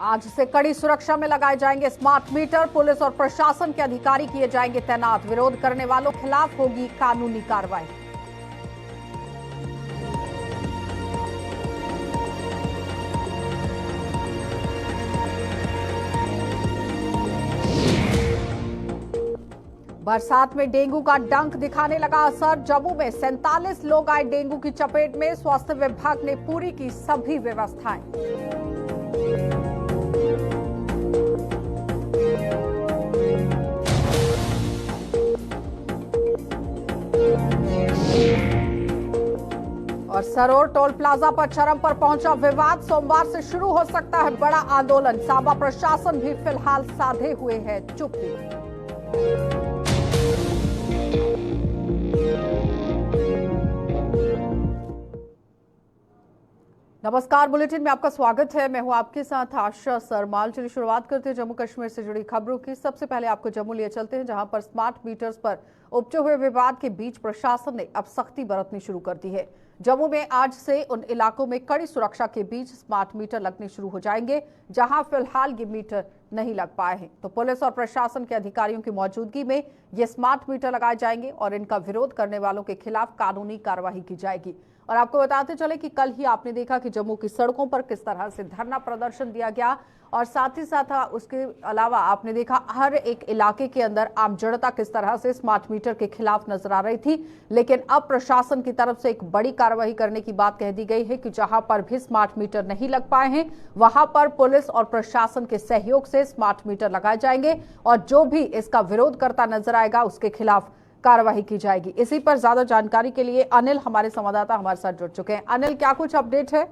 आज से कड़ी सुरक्षा में लगाए जाएंगे स्मार्ट मीटर। पुलिस और प्रशासन के अधिकारी किए जाएंगे तैनात। विरोध करने वालों के खिलाफ होगी कानूनी कार्रवाई। बरसात में डेंगू का डंक दिखाने लगा असर। जम्मू में 47 लोग आए डेंगू की चपेट में। स्वास्थ्य विभाग ने पूरी की सभी व्यवस्थाएं। और सरोर टोल प्लाजा पर चरम पर पहुंचा विवाद। सोमवार से शुरू हो सकता है बड़ा आंदोलन। सांबा प्रशासन भी फिलहाल साधे हुए है चुप्पी। नमस्कार, बुलेटिन में आपका स्वागत है। मैं हूं आपके साथ आशा सरमाल। चलिए शुरुआत करते हैं जम्मू कश्मीर से जुड़ी खबरों की। सबसे पहले आपको जम्मू लिए चलते हैं, जहां पर स्मार्ट मीटर्स पर उपजे हुए विवाद के बीच प्रशासन ने अब सख्ती बरतनी शुरू कर दी है। जम्मू में आज से उन इलाकों में कड़ी सुरक्षा के बीच स्मार्ट मीटर लगने शुरू हो जाएंगे जहां फिलहाल ये मीटर नहीं लग पाए हैं। तो पुलिस और प्रशासन के अधिकारियों की मौजूदगी में ये स्मार्ट मीटर लगाए जाएंगे और इनका विरोध करने वालों के खिलाफ कानूनी कार्रवाई की जाएगी। और आपको बताते चले कि कल ही आपने देखा कि जम्मू की सड़कों पर किस तरह से धरना प्रदर्शन दिया गया और साथ ही साथ उसके अलावा आपने देखा हर एक इलाके के अंदर आम जनता किस तरह से स्मार्ट मीटर के खिलाफ नजर आ रही थी। लेकिन अब प्रशासन की तरफ से एक बड़ी कार्रवाई करने की बात कह दी गई है कि जहां पर भी स्मार्ट मीटर नहीं लग पाए हैं वहां पर पुलिस और प्रशासन के सहयोग से स्मार्ट मीटर लगाए जाएंगे और जो भी इसका विरोध करता नजर आएगा उसके खिलाफ कार्रवाई की जाएगी। इसी पर ज्यादा जानकारी के लिए अनिल हमारे संवाददाता हमारे साथ जुड़ चुके हैं। अनिल, क्या कुछ अपडेट है?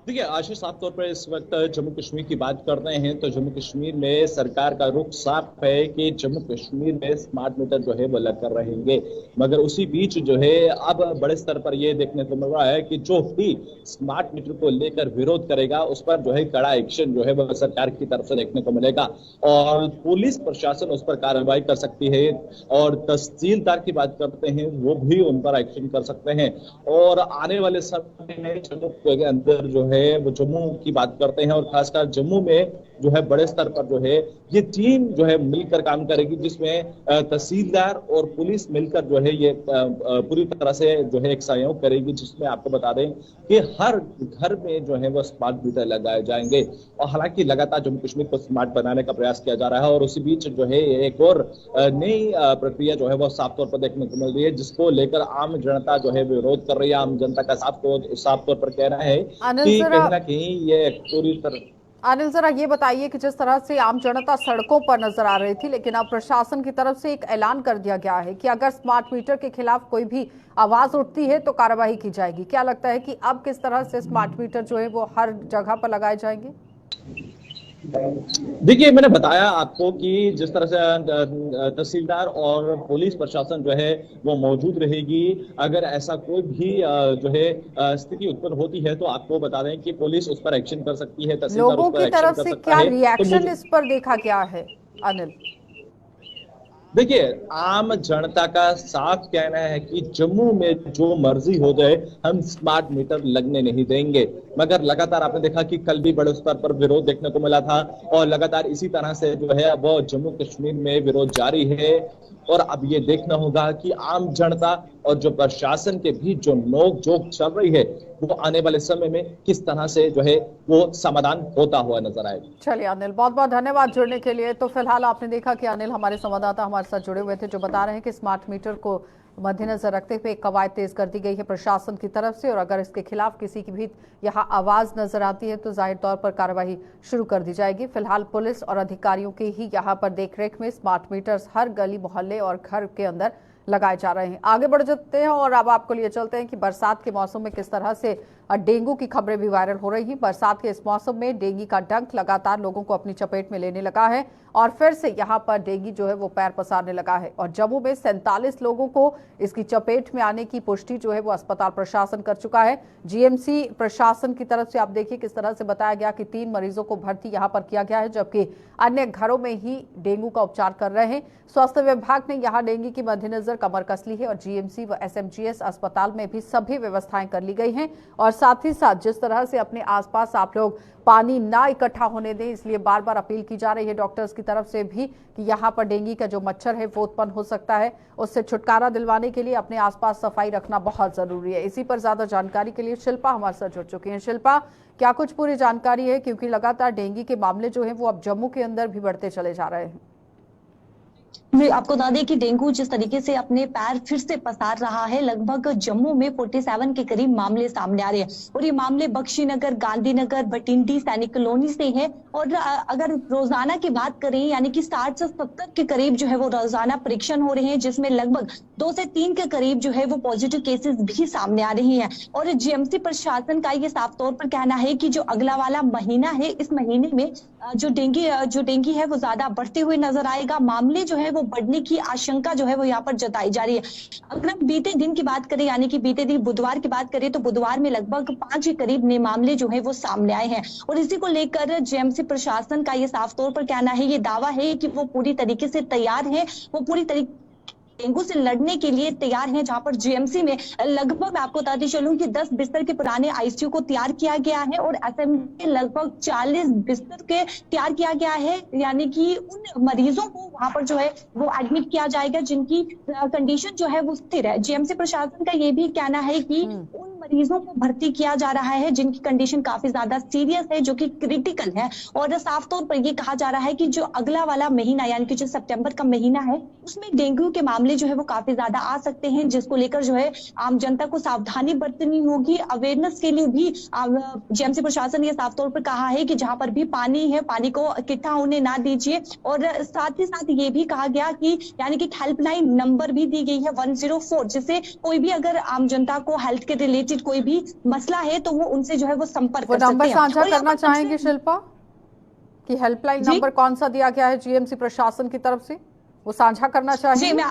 देखिए आशीष, साफ तौर पर इस वक्त जम्मू कश्मीर की बात कर रहे हैं तो जम्मू कश्मीर में सरकार का रुख साफ है कि जम्मू कश्मीर में स्मार्ट मीटर जो है वो लग कर रहेंगे। मगर उसी बीच जो है अब बड़े स्तर पर यह देखने को मिल रहा है कि जो भी स्मार्ट मीटर को लेकर विरोध करेगा उस पर जो है कड़ा एक्शन जो है वह सरकार की तरफ से देखने को मिलेगा और पुलिस प्रशासन उस पर कार्रवाई कर सकती है और तहसीलदार की बात करते हैं वो भी उन पर एक्शन कर सकते हैं। और आने वाले समय में जम्मू के अंदर जो है वो जम्मू की बात करते हैं और खासकर जम्मू में जो है बड़े स्तर पर जो है ये टीम जो है मिलकर काम करेगी जिसमें तहसीलदार और पुलिस मिलकर जो है ये पूरी तरह से जो है एक सहयोग करेगी, जिसमें आपको बता दें कि हर घर में जो है वो स्मार्ट मीटर लगाए जाएंगे। और हालांकि लगातार जम्मू कश्मीर को स्मार्ट बनाने का प्रयास किया जा रहा है और उसी बीच जो है एक और नई प्रक्रिया जो है वो साफ तौर पर देखने को मिल रही है जिसको लेकर आम जनता जो है विरोध कर रही है। आम जनता का साफ तौर पर कहना है कि कहीं ना कहीं ये पूरी तरह। अनिल, जरा ये बताइए कि जिस तरह से आम जनता सड़कों पर नजर आ रही थी लेकिन अब प्रशासन की तरफ से एक ऐलान कर दिया गया है कि अगर स्मार्ट मीटर के खिलाफ कोई भी आवाज उठती है तो कार्रवाई की जाएगी। क्या लगता है कि अब किस तरह से स्मार्ट मीटर जो है वो हर जगह पर लगाए जाएंगे? देखिए, मैंने बताया आपको कि जिस तरह से तहसीलदार और पुलिस प्रशासन जो है वो मौजूद रहेगी। अगर ऐसा कोई भी जो है स्थिति उत्पन्न होती है तो आपको बता दें कि पुलिस उस पर एक्शन कर सकती है, तहसीलदार लोगों उस पर की एक्शन तरफ कर से सकता क्या है। रिएक्शन इस पर देखा गया है अनिल? देखिए, आम जनता का साफ कहना है कि जम्मू में जो मर्जी हो जाए हम स्मार्ट मीटर लगने नहीं देंगे। मगर लगातार आपने देखा कि कल भी बड़े स्तर पर विरोध देखने को मिला था और लगातार इसी तरह से जो है वो जम्मू कश्मीर में विरोध जारी है। और अब ये देखना होगा कि आम जनता और जो प्रशासन के बीच जो नोक-झोंक चल रही है वो आने वाले समय में किस तरह से जो है वो समाधान होता हुआ नजर आएगा। चलिए अनिल, बहुत बहुत धन्यवाद जुड़ने के लिए। तो फिलहाल आपने देखा कि अनिल हमारे संवाददाता हमारे साथ जुड़े हुए थे जो बता रहे हैं कि स्मार्ट मीटर को मद्देनजर रखते हुए एक कवायद तेज कर दी गई है प्रशासन की तरफ से और अगर इसके खिलाफ किसी की भी यहाँ आवाज नजर आती है तो जाहिर तौर पर कार्रवाई शुरू कर दी जाएगी। फिलहाल पुलिस और अधिकारियों की ही यहाँ पर देखरेख में स्मार्ट मीटर्स हर गली मोहल्ले और घर के अंदर लगाए जा रहे हैं। आगे बढ़ जाते हैं और अब आपको लिए चलते हैं कि बरसात के मौसम में किस तरह से डेंगू की खबरें भी वायरल हो रही हैं। बरसात के इस मौसम में डेंगू का डंक लगातार लोगों को अपनी चपेट में लेने लगा है और फिर से यहां पर डेंगू जो है वो पैर पसारने लगा है और जम्मू में 47 लोगों को इसकी चपेट में आने की पुष्टि जो है वो अस्पताल प्रशासन कर चुका है। जीएमसी प्रशासन की तरफ से आप देखिए किस तरह से बताया गया कि 3 मरीजों को भर्ती यहां पर किया गया है जबकि अन्य घरों में ही डेंगू का उपचार कर रहे हैं। स्वास्थ्य विभाग ने यहां डेंगू के मद्देनजर सैनिटाइजर, कमर कसली है और जीएमसी व एसएमजीएस अस्पताल में भी सभी व्यवस्थाएं कर ली गई हैं। और साथ ही साथ जिस तरह से अपने आसपास आप लोग पानी ना इकट्ठा होने दें, इसलिए बार बार अपील की जा रही है डॉक्टर्स की तरफ से भी कि यहाँ पर डेंगू का जो मच्छर है वो उत्पन्न हो सकता है, उससे छुटकारा दिलवाने के लिए अपने आसपास सफाई रखना बहुत जरूरी है। इसी पर ज्यादा जानकारी के लिए शिल्पा हमारे साथ जुड़ चुकी हैं। शिल्पा, क्या कुछ पूरी जानकारी है, क्योंकि लगातार डेंगू के मामले जो है वो अब जम्मू के अंदर भी बढ़ते चले जा रहे हैं? मैं आपको बता दें कि डेंगू जिस तरीके से अपने पैर फिर से पसार रहा है, लगभग जम्मू में 47 के करीब मामले सामने आ रहे हैं और ये मामले बख्शीनगर, गांधीनगर, भटिंडी, सैनिक कॉलोनी से हैं। और अगर रोजाना की बात करें यानी कि 60 से 70 के करीब जो है वो रोजाना परीक्षण हो रहे हैं, जिसमें लगभग 2 से 3 के करीब जो है वो पॉजिटिव केसेस भी सामने आ रही हैं। और जीएमसी प्रशासन का ये साफ तौर पर कहना है कि जो अगला वाला महीना है, इस महीने में जो डेंगू है वो ज्यादा बढ़ते हुए नजर आएगा। मामले जो है वो बढ़ने की आशंका जो है वो यहाँ पर जताई जा रही है। अगर हम बीते दिन की बात करें यानी कि बीते दिन बुधवार की बात करें तो बुधवार में लगभग 5 के करीब नए मामले जो है वो सामने आए हैं। और इसी को लेकर जेएमसी प्रशासन का ये साफ तौर पर कहना है, ये दावा है कि वो पूरी तरीके से तैयार है, वो पूरी तरीके डेंगू से लड़ने के लिए तैयार हैं। जहां पर जीएमसी में लगभग मैं आपको बताती चलूं कि 10 बिस्तर के पुराने आईसीयू को तैयार किया गया है और एसएमसी में लगभग 40 बिस्तर के तैयार किया गया है, यानी कि उन मरीजों को वहां पर जो है वो एडमिट किया जाएगा जिनकी कंडीशन जो है वो स्थिर है। जीएमसी प्रशासन का ये भी कहना है कि उन मरीजों को भर्ती किया जा रहा है जिनकी कंडीशन काफी ज्यादा सीरियस है, जो कि क्रिटिकल है। और साफ तौर पर ये कहा जा रहा है कि जो अगला वाला महीना यानी कि जो सितंबर का महीना है उसमें डेंगू के मामले जो है वो काफी ज्यादा आ सकते हैं, जिसको लेकर जो है आम जनता को सावधानी बरतनी होगी। अवेयरनेस के लिए भी जेएमसी प्रशासन ने साफ तौर पर कहा है कि जहां पर भी पानी है, पानी को इकट्ठा होने ना दीजिए। और साथ ही साथ ये भी कहा गया कि यानी कि हेल्पलाइन नंबर भी दी गई है 104, जिससे कोई भी अगर आम जनता को हेल्थ के रिलेटेड कोई भी मसला है तो वो उनसे जो है वो संपर्क कर सकते हैं। नंबर साझा करना चाहेंगे शिल्पा कि हेल्पलाइन नंबर कौन सा दिया गया है जीएमसी प्रशासन की तरफ से, वो साझा करना चाहिए?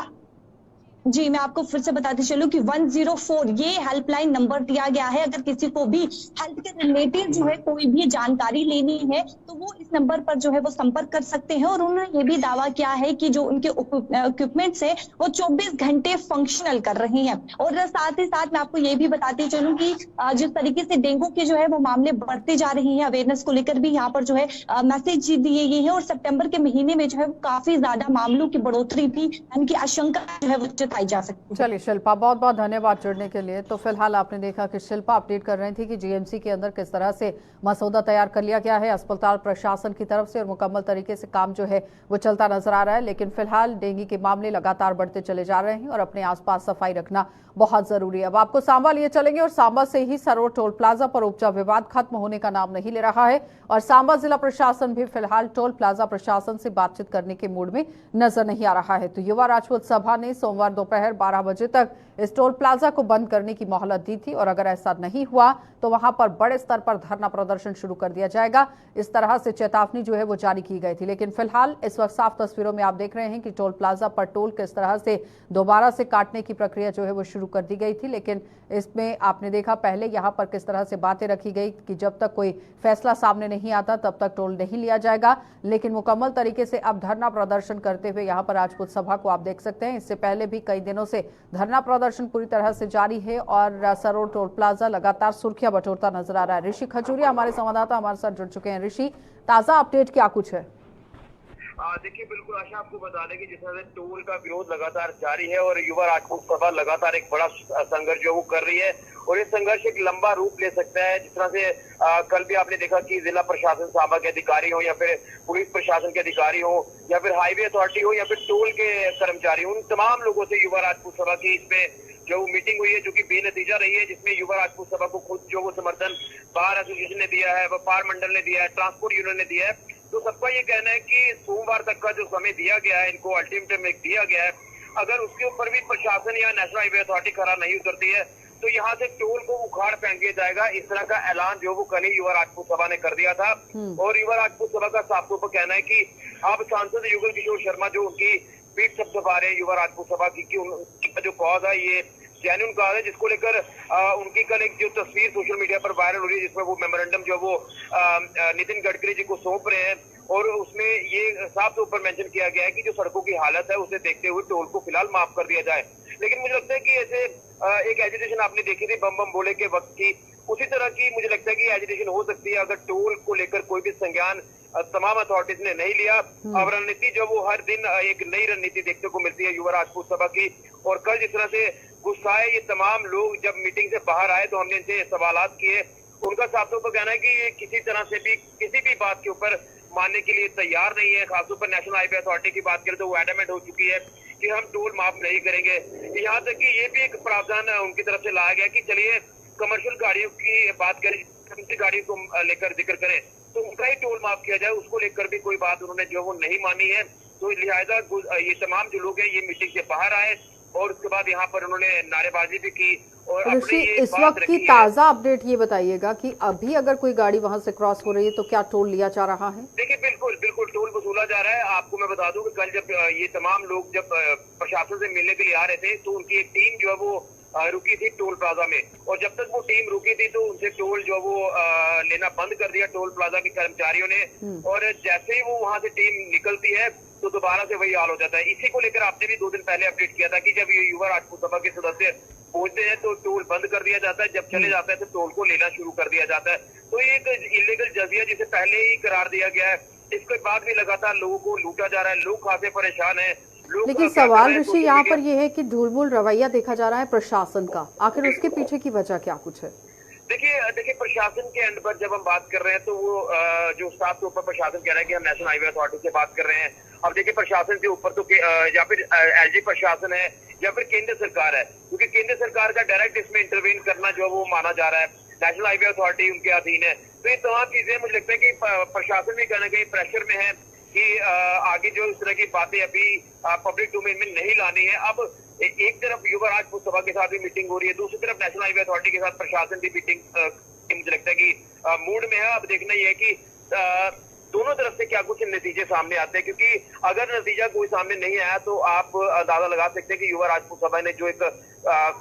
जी मैं आपको फिर से बताते चलूं कि 104 ये हेल्पलाइन नंबर दिया गया है। अगर किसी को भी हेल्थ के रिलेटेड जो है कोई भी जानकारी लेनी है तो वो इस नंबर पर जो है वो संपर्क कर सकते हैं। और उन्होंने ये भी दावा किया है कि जो उनके इक्विपमेंट्स है वो 24 घंटे फंक्शनल कर रहे हैं। और साथ ही साथ मैं आपको ये भी बताती चलूं कि जिस तरीके से डेंगू के जो है वो मामले बढ़ते जा रहे हैं, अवेयरनेस को लेकर भी यहाँ पर जो है मैसेज दिए गए हैं। और सितंबर के महीने में जो है काफी ज्यादा मामलों की बढ़ोतरी भी उनकी आशंका जो है वो जताई जा सकती है। चलिए शिल्पा, बहुत बहुत धन्यवाद जुड़ने के लिए। तो फिलहाल आपने देखा कि शिल्पा अपडेट कर रही थी कि जीएमसी के अंदर किस तरह से मसौदा तैयार कर लिया गया है अस्पताल प्रशासन की तरफ से और मुकम्मल तरीके से काम जो है वो चलता नजर आ रहा है। लेकिन फिलहाल डेंगू के मामले लगातार बढ़ते चले जा रहे हैं और अपने आसपास सफाई रखना बहुत जरूरी है। अब आपको सांबा लिए चलेंगे और सांबा से ही सरोवर टोल प्लाजा पर उपजा विवाद खत्म होने का नाम नहीं ले रहा है और सांबा जिला प्रशासन भी फिलहाल टोल प्लाजा प्रशासन से बातचीत करने के मूड में नजर नहीं आ रहा है। तो युवा राजपूत सभा ने सोमवार दोपहर 12 बजे तक इस टोल प्लाजा को बंद करने की मोहलत दी थी और अगर ऐसा नहीं हुआ तो वहां पर बड़े स्तर पर धरना प्रदर्शन शुरू कर दिया जाएगा, इस तरह से चेतावनी जो है वो जारी की गई थी। लेकिन फिलहाल इस वक्त साफ तस्वीरों में आप देख रहे हैं कि टोल प्लाजा पर टोल किस तरह से दोबारा से काटने की प्रक्रिया जो है वो शुरू कर दी गई थी। लेकिन इसमें आपने देखा पहले यहाँ पर किस तरह से बातें रखी गई कि जब तक कोई फैसला सामने नहीं आता तब तक टोल नहीं लिया जाएगा। लेकिन मुकम्मल तरीके से अब धरना प्रदर्शन करते हुए यहाँ पर राजपूत सभा को आप देख सकते हैं। इससे पहले भी कई दिनों से धरना प्रदर्शन पूरी तरह से जारी है और सरोवर टोल प्लाजा लगातार सुर्खियां बटोरता नजर आ रहा है। ऋषि खजूरिया हमारे संवाददाता हमारे साथ जुड़ चुके हैं। ऋषि, ताजा अपडेट क्या कुछ है? देखिए बिल्कुल आशा, आपको बता दें कि जिस तरह से टोल का विरोध लगातार जारी है और युवा राजपूत सभा लगातार एक बड़ा संघर्ष जो वो कर रही है और ये संघर्ष एक लंबा रूप ले सकता है। जिस तरह से कल भी आपने देखा कि जिला प्रशासन सांबा के अधिकारी हो या फिर पुलिस प्रशासन के अधिकारी हो या फिर हाईवे अथॉरिटी हो या फिर टोल के कर्मचारी हो, उन तमाम लोगों से युवा राजपूत सभा की इसमें जो मीटिंग हुई है जो कि बेनतीजा रही है, जिसमें युवा राजपूत सभा को खुद जो वो समर्थन बार एसोसिएशन ने दिया है, व्यापार मंडल ने दिया है, ट्रांसपोर्ट यूनियन ने दिया है। तो सबका ये कहना है कि सोमवार तक का जो समय दिया गया है, इनको अल्टीमेटम दिया गया है, अगर उसके ऊपर भी प्रशासन या नेशनल हाईवे अथॉरिटी खरा नहीं उतरती है तो यहाँ से टोल को उखाड़ फेंक दिया जाएगा। इस तरह का ऐलान जो वो कल ही युवा राजपूत सभा ने कर दिया था। और युवा राजपूत सभा का साफ तौर पर कहना है कि अब सांसद युगल किशोर शर्मा जो उनकी पीठ सब दबा रहे हैं युवा राजपूत सभा की उनका जो कॉज है ये जेन्युइन कॉज है, जिसको लेकर उनकी कल एक जो तस्वीर सोशल मीडिया पर वायरल हो रही है जिसमें वो मेमोरेंडम जो वो नितिन गडकरी जी को सौंप रहे हैं और उसमें ये साफ तौर पर मेंशन किया गया है कि जो सड़कों की हालत है उसे देखते हुए टोल को फिलहाल माफ कर दिया जाए। लेकिन मुझे लगता है कि ऐसे एक एजिटेशन आपने देखी थी बम बम बोले के वक्त की, उसी तरह की मुझे लगता है कि एजिटेशन हो सकती है अगर टोल को लेकर कोई भी संज्ञान तमाम अथॉरिटीज ने नहीं लिया। अब रणनीति जो वो हर दिन एक नई रणनीति देखने को मिलती है युवा राजपूत सभा की। और कल जिस तरह से गुस्साए ये तमाम लोग जब मीटिंग से बाहर आए तो हमने इनसे सवालात किए। उनका साफ तौर पर कहना है कि ये किसी तरह से भी किसी भी बात के ऊपर मानने के लिए तैयार नहीं है। खासतौर पर नेशनल हाईवे अथॉरिटी की बात करें तो वो एडमेंट हो चुकी है कि हम टोल माफ नहीं करेंगे। यहाँ तक कि ये भी एक प्रावधान उनकी तरफ से लाया गया कि चलिए कमर्शियल गाड़ियों की बात करें, गाड़ी को लेकर जिक्र करें तो उनका ही टोल माफ किया जाए, उसको लेकर भी कोई बात उन्होंने जो वो नहीं मानी है। तो लिहाजा ये तमाम जो लोग हैं ये मीटिंग से बाहर आए और उसके बाद यहाँ पर उन्होंने नारेबाजी भी की। और ऋषि, इस वक्त की ताजा अपडेट ये बताइएगा कि अभी अगर कोई गाड़ी वहां से क्रॉस हो रही है तो क्या टोल लिया जा रहा है? देखिए बिल्कुल टोल वसूला जा रहा है। आपको मैं बता दूं कि कल जब ये तमाम लोग जब प्रशासन से मिलने के लिए आ रहे थे तो उनकी एक टीम जो है वो रुकी थी टोल प्लाजा में, और जब तक वो टीम रुकी थी तो उनसे टोल जो वो लेना बंद कर दिया टोल प्लाजा के कर्मचारियों ने। और जैसे ही वो वहां से टीम निकलती है तो दोबारा से वही हाल हो जाता है। इसी को लेकर आपने भी 2 दिन पहले अपडेट किया था कि जब ये युवा राजपूत सभा के सदस्य पहुंचते हैं तो टोल बंद कर दिया जाता है, जब चले जाता है तो टोल को लेना शुरू कर दिया जाता है। तो ये एक इलीगल जजिया जिसे पहले ही करार दिया गया है, इसके बाद भी लगातार लोगों को लूटा जा रहा है, लोग खासे परेशान है। लेकिन सवाल ऋषि यहाँ पर यह है कि ढूलमूल रवैया देखा जा रहा है प्रशासन का, आखिर उसके पीछे की वजह क्या कुछ है? देखिए प्रशासन के एंड पर जब हम बात कर रहे हैं तो वो जो साफ तौर पर प्रशासन कह रहा है कि हम नेशनल हाईवे अथॉरिटी से बात कर रहे हैं। अब देखिए प्रशासन के ऊपर तो या फिर एलजी प्रशासन है या फिर केंद्र सरकार है, क्योंकि केंद्र सरकार का डायरेक्ट इसमें इंटरवीन करना जो वो माना जा रहा है। नेशनल हाईवे अथॉरिटी उनके अधीन है। तो ये तमाम चीजें मुझे लगता है कि प्रशासन भी कहीं ना कहीं प्रेशर में है कि आगे जो इस तरह की बातें अभी पब्लिक डोमेन में नहीं लानी है। अब एक तरफ युवा राजपूत सभा के साथ भी मीटिंग हो रही है, दूसरी तरफ नेशनल हाईवे अथॉरिटी के साथ प्रशासन की मीटिंग मुझे लगता है कि मूड में है। अब देखना ये है कि दोनों तरफ से क्या कुछ नतीजे सामने आते हैं, क्योंकि अगर नतीजा कोई सामने नहीं आया तो आप अंदाजा लगा सकते हैं कि युवा राजपूत सभा ने जो एक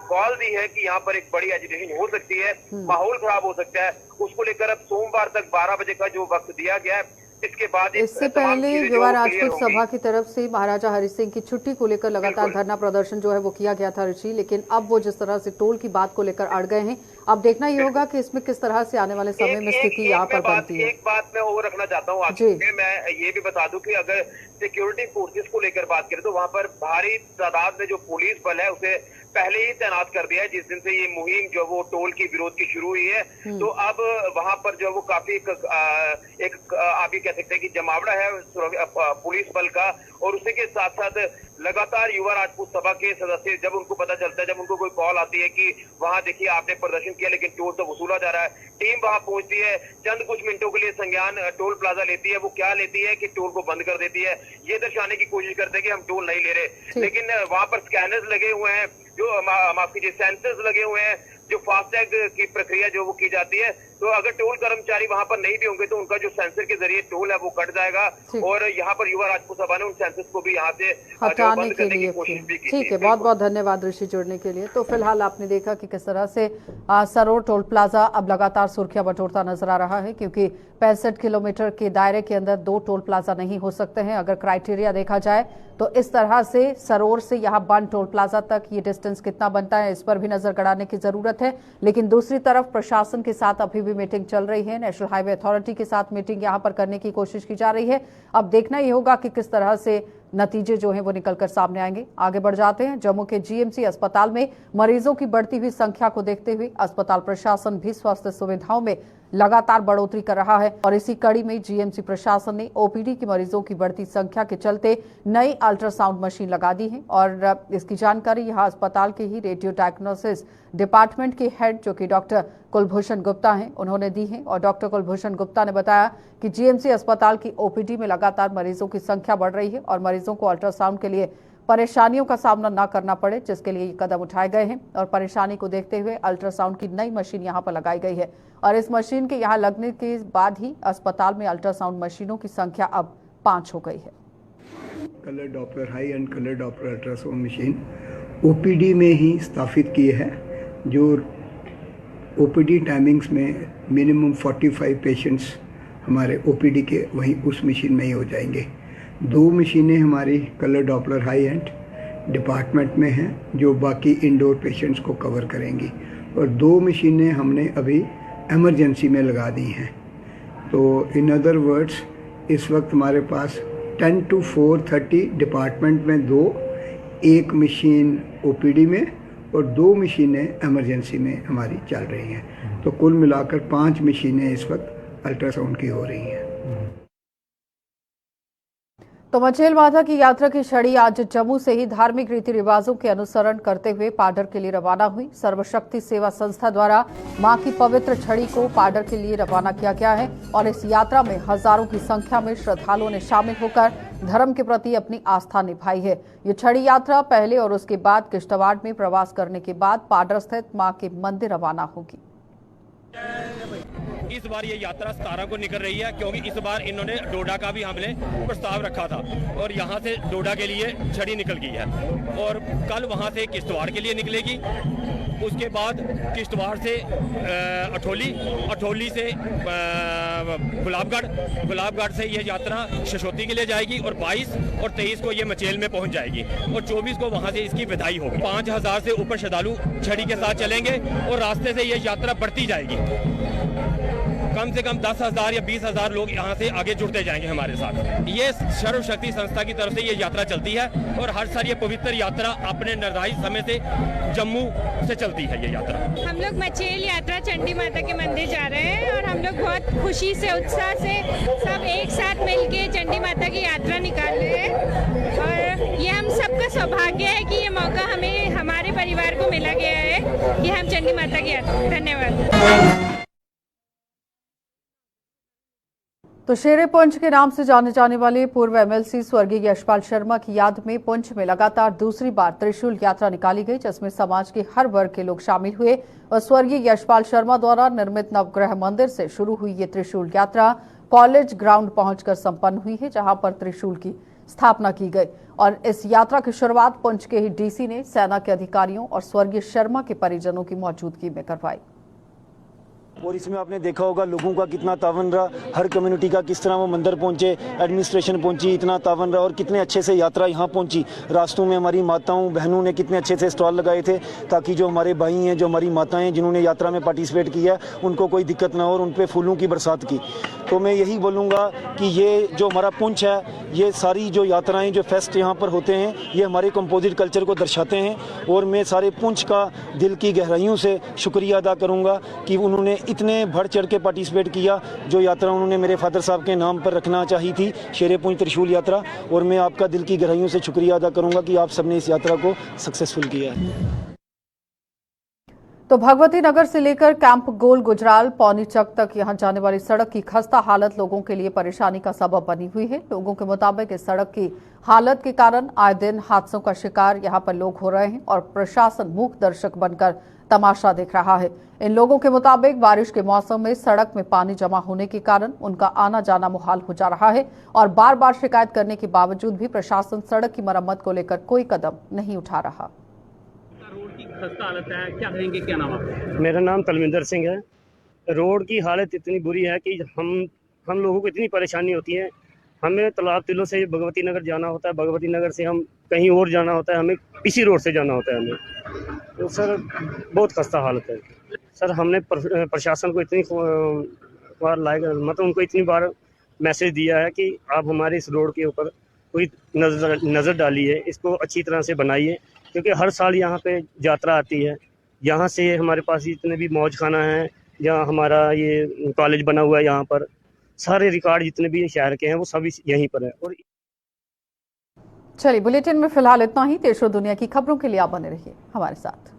कॉल दी है कि यहाँ पर एक बड़ी एजिटेशन हो सकती है, माहौल खराब हो सकता है, उसको लेकर अब सोमवार तक 12 बजे का जो वक्त दिया गया है। इसके बाद इससे पहले युवा राजपूत सभा की तरफ से महाराजा हरि सिंह की छुट्टी को लेकर लगातार धरना प्रदर्शन जो है वो किया गया था ऋषि, लेकिन अब वो जिस तरह से टोल की बात को लेकर अड़ गए हैं, अब देखना ये होगा कि इसमें किस तरह से आने वाले समय में स्थिति यहाँ पर बनती है। एक बात मैं और रखना चाहता हूँ आगे, मैं ये भी बता दूं कि अगर सिक्योरिटी फोर्सेस को लेकर बात करें तो वहाँ पर भारी तादाद में जो पुलिस बल है उसे पहले ही तैनात कर दिया है। जिस दिन से ये मुहिम जो वो टोल की विरोध की शुरू हुई है, तो अब वहां पर जो वो काफी एक आप ये कह सकते हैं कि जमावड़ा है पुलिस बल का। और उसी के साथ साथ लगातार युवा राजपूत सभा के सदस्य जब उनको पता चलता है, जब उनको कोई कॉल आती है कि वहां देखिए आपने प्रदर्शन किया लेकिन टोल तो वसूला जा रहा है, टीम वहां पहुंचती है, चंद कुछ मिनटों के लिए संज्ञान टोल प्लाजा लेती है। वो क्या लेती है कि टोल को बंद कर देती है, ये दर्शाने की कोशिश करते हैं कि हम टोल नहीं ले रहे। लेकिन वहां पर स्कैनर्स लगे हुए हैं, जो माफ कीजिए सेंसर्स लगे हुए हैं, जो फास्टैग की प्रक्रिया जो वो की जाती है। तो अगर टोल कर्मचारी वहां पर नहीं भी होंगे तो उनका जो सेंसर के जरिए टोल है वो कट जाएगा। और यहाँ पर युवा राजपूत सभा ने उन सेंसर्स को भी यहाँ से हटाने के लिए कोशिश भी की। ठीक है, बहुत बहुत धन्यवाद ऋषि जुड़ने के लिए। तो फिलहाल आपने देखा कि किस तरह से सरोर टोल प्लाजा अब लगातार सुर्खियां बटोरता नजर आ रहा है, क्योंकि 65 किलोमीटर के दायरे के अंदर 2 टोल प्लाजा नहीं हो सकते हैं। अगर क्राइटेरिया देखा जाए तो इस तरह से सरोर से यहाँ बंद टोल प्लाजा तक ये डिस्टेंस कितना बनता है, इस पर भी नजर गड़ाने की जरूरत है। लेकिन दूसरी तरफ प्रशासन के साथ अभी भी मीटिंग चल रही है, नेशनल हाईवे अथॉरिटी के साथ मीटिंग यहाँ पर करने की कोशिश की जा रही है। अब देखना ये होगा कि किस तरह से नतीजे जो हैं वो निकलकर सामने आएंगे। आगे बढ़ जाते हैं। जम्मू के जीएमसी अस्पताल में मरीजों की बढ़ती हुई संख्या को देखते हुए अस्पताल प्रशासन भी स्वास्थ्य सुविधाओं में लगातार बढ़ोतरी कर रहा है, और इसी कड़ी में जीएमसी प्रशासन ने ओपीडी के मरीजों की बढ़ती संख्या के चलते नई अल्ट्रासाउंड मशीन लगा दी है। और इसकी जानकारी यहां अस्पताल के ही रेडियो डायग्नोसिस डिपार्टमेंट के हेड जो कि डॉक्टर कुलभूषण गुप्ता हैं, उन्होंने दी है। और डॉक्टर कुलभूषण गुप्ता ने बताया कि जीएमसी अस्पताल की ओपीडी में लगातार मरीजों की संख्या बढ़ रही है और मरीजों को अल्ट्रासाउंड के लिए परेशानियों का सामना न करना पड़े, जिसके लिए ये कदम उठाए गए हैं। और परेशानी को देखते हुए अल्ट्रासाउंड की नई मशीन यहां पर लगाई गई है, और इस मशीन के यहां लगने के बाद ही अस्पताल में अल्ट्रासाउंड मशीनों की संख्या अब 5 हो गई है। Colour Doppler, high and colour Doppler ultrasound machine OPD में ही स्थापित की है, जो ओपीडी टाइमिंग्स में मिनिमम 45 पेशेंट्स हमारे ओपीडी के वहीं उस मशीन में ही हो जाएंगे। 2 मशीनें हमारी colour Doppler high and department में हैं जो बाकी इंडोर पेशेंट्स को कवर करेंगी, और 2 मशीनें हमने अभी एमरजेंसी में लगा दी हैं। तो इन अदर वर्ड्स इस वक्त हमारे पास 10 to 4:30 डिपार्टमेंट में 2, 1 मशीन ओपीडी में और 2 मशीनें एमरजेंसी में हमारी चल रही हैं। तो कुल मिलाकर 5 मशीनें इस वक्त अल्ट्रासाउंड की हो रही हैं। तो मचेल माता की यात्रा की छड़ी आज जम्मू से ही धार्मिक रीति रिवाजों के अनुसरण करते हुए पाडर के लिए रवाना हुई। सर्वशक्ति सेवा संस्था द्वारा मां की पवित्र छड़ी को पाडर के लिए रवाना किया गया है और इस यात्रा में हजारों की संख्या में श्रद्धालुओं ने शामिल होकर धर्म के प्रति अपनी आस्था निभाई है। ये छड़ी यात्रा पहले और उसके बाद किश्तवाड़ में प्रवास करने के बाद पाडर स्थित मां के मंदिर रवाना होगी। इस बार ये यात्रा 17 को निकल रही है, क्योंकि इस बार इन्होंने डोडा का भी हमने प्रस्ताव रखा था और यहाँ से डोडा के लिए छड़ी निकल गई है और कल वहाँ से किश्तवाड़ के लिए निकलेगी। उसके बाद किश्तवाड़ से अठौली से गुलाबगढ़ से यह यात्रा शशोती के लिए जाएगी और 22 और 23 को ये मचेल में पहुंच जाएगी और 24 को वहां से इसकी विदाई होगी। 5000 से ऊपर श्रद्धालु छड़ी के साथ चलेंगे और रास्ते से यह यात्रा बढ़ती जाएगी। कम से कम 10,000 या 20,000 लोग यहाँ से आगे जुड़ते जाएंगे हमारे साथ। ये सर्वशक्ति संस्था की तरफ से ये यात्रा चलती है और हर साल ये पवित्र यात्रा अपने निर्धारित समय से जम्मू से चलती है। ये यात्रा हम लोग मचेल यात्रा चंडी माता के मंदिर जा रहे हैं और हम लोग बहुत खुशी से उत्साह से सब एक साथ मिलके चंडी माता की यात्रा निकाल रहे हैं और ये हम सबका सौभाग्य है कि ये मौका हमें हमारे परिवार को मिला गया है कि हम चंडी माता की यात्रा। धन्यवाद। तो शेरे पुंछ के नाम से जाने जाने वाले पूर्व एमएलसी स्वर्गीय यशपाल शर्मा की याद में पुंछ में लगातार दूसरी बार त्रिशूल यात्रा निकाली गई, जिसमें समाज के हर वर्ग के लोग शामिल हुए और स्वर्गीय यशपाल शर्मा द्वारा निर्मित नवग्रह मंदिर से शुरू हुई ये त्रिशूल यात्रा कॉलेज ग्राउंड पहुंचकर संपन्न हुई है, जहां पर त्रिशूल की स्थापना की गई। और इस यात्रा की शुरुआत पुंछ के ही डीसी ने सेना के अधिकारियों और स्वर्गीय शर्मा के परिजनों की मौजूदगी में करवाई। और इसमें आपने देखा होगा लोगों का कितना तावन रहा, हर कम्युनिटी का किस तरह वो मंदिर पहुंचे, एडमिनिस्ट्रेशन पहुंची, इतना तावन रहा और कितने अच्छे से यात्रा यहाँ पहुंची। रास्तों में हमारी माताओं बहनों ने कितने अच्छे से स्टॉल लगाए थे ताकि जो हमारे भाई हैं, जो हमारी माताएं हैं जिन्होंने यात्रा में पार्टिसिपेट किया उनको कोई दिक्कत ना हो और उन पर फूलों की बरसात की। तो मैं यही बोलूँगा कि ये जो हमारा पुंछ है, ये सारी जो यात्राएँ जो फेस्ट यहाँ पर होते हैं ये हमारे कंपोजिट कल्चर को दर्शाते हैं और मैं सारे पुंछ का दिल की गहराइयों से शुक्रिया अदा करूँगा कि उन्होंने इतने बढ़ चढ़ के पार्टिसिपेट किया। जो यात्रा उन्होंने मेरे फादर साहब के नाम पर रखना चाहिए थी, शेरे पुंछ त्रिशूल यात्रा, और मैं आपका दिल की गहराइयों से शुक्रिया अदा करूंगा कि आप सबने इस यात्रा को सक्सेसफुल किया है। तो भगवती नगर से लेकर कैंप गोल गुजराल पौनी चक तक यहां जाने वाली सड़क की खस्ता हालत लोगों के लिए परेशानी का सबब बनी हुई है। लोगों के मुताबिक इस सड़क की हालत के कारण आए दिन हादसों का शिकार यहां पर लोग हो रहे हैं और प्रशासन मूक दर्शक बनकर तमाशा देख रहा है। इन लोगों के मुताबिक बारिश के मौसम में सड़क में पानी जमा होने के कारण उनका आना जाना मुहाल हो जा रहा है और बार बार शिकायत करने के बावजूद भी प्रशासन सड़क की मरम्मत को लेकर कोई कदम नहीं उठा रहा। रोड की खस्ता हालत है, क्या कहेंगे, क्या नाम आपका? मेरा नाम तलविंदर सिंह है। रोड की हालत इतनी बुरी है कि हम लोगों को इतनी परेशानी होती है। हमें तालाब तिलों से भगवती नगर जाना होता है, भगवती नगर से हम कहीं और जाना होता है, हमें इसी रोड से जाना होता है हमें। तो सर बहुत खस्ता हालत है सर। हमने प्रशासन को इतनी बार मतलब उनको इतनी बार मैसेज दिया है कि आप हमारे इस रोड के ऊपर कोई नज़र डालिए, इसको अच्छी तरह से बनाइए, क्योंकि हर साल यहाँ पे यात्रा आती है। यहाँ से हमारे पास जितने भी मौज खाना है, जहाँ हमारा ये कॉलेज बना हुआ है, यहाँ पर सारे रिकॉर्ड जितने भी शहर के हैं वो सभी यहीं पर है। और चलिए बुलेटिन में फिलहाल इतना ही। देश और दुनिया की खबरों के लिए आप बने रहिए हमारे साथ।